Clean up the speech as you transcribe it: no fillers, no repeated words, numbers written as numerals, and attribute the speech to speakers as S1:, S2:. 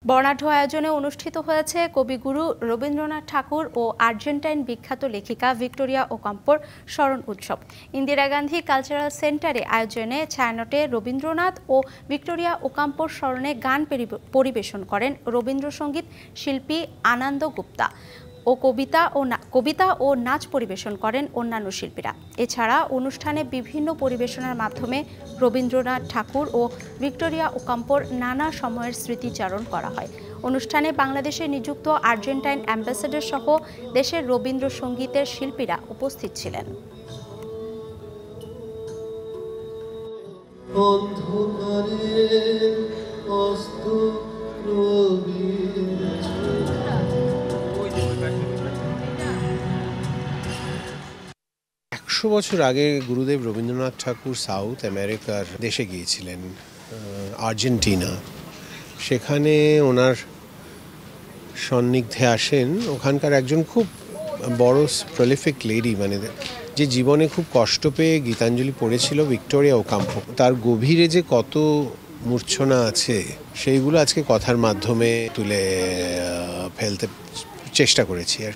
S1: বর্ণাঢ্য আয়োজনে অনুষ্ঠিত হয়েছে কবিগুরু রবীন্দ্রনাথ ঠাকুর ও আর্জেন্টাইন বিখ্যাত লেখিকা ভিক্টোরিয়া ওকাম্পোর স্মরণ উৎসব। ইন্দিরা গান্ধী কালচারাল সেন্টারে আয়োজনে ছায়ানটে রবীন্দ্রনাথ ও ভিক্টোরিয়া ওকাম্পোর স্মরণে গান পরিবেশন করেন রবীন্দ্রসঙ্গীত শিল্পী আনন্দ গুপ্তা ও কবিতা ও নাচ পরিবেশন করেন অন্যান্য শিল্পীরা। এছাড়া অনুষ্ঠানে বিভিন্ন পরিবেশনার মাধ্যমে রবীন্দ্রনাথ ঠাকুর ও ভিক্টোরিয়া ওকাম্পোর নানা সময়ের স্মৃতিচারণ করা হয়। অনুষ্ঠানে বাংলাদেশে নিযুক্ত আর্জেন্টাইন অ্যাম্বাসেডর সহ দেশের রবীন্দ্রসঙ্গীতের শিল্পীরা উপস্থিত ছিলেন।
S2: বছর আগে গুরুদেব রবীন্দ্রনাথ ঠাকুর সাউথ আমেরিকার দেশে গিয়েছিলেন, আর্জেন্টিনা। সেখানে ওনার সন্নিধ্যে আসেন ওখানকার একজন খুব বড় প্রলিফিক লেডি, মানে যে জীবনে খুব কষ্ট পেয়ে গীতাঞ্জলি পড়েছিল, ভিক্টোরিয়া ওকাম্পো। তার গভীরে যে কত মূর্ছনা আছে সেইগুলো আজকে কথার মাধ্যমে তুলে ফেলতে চেষ্টা করেছি আর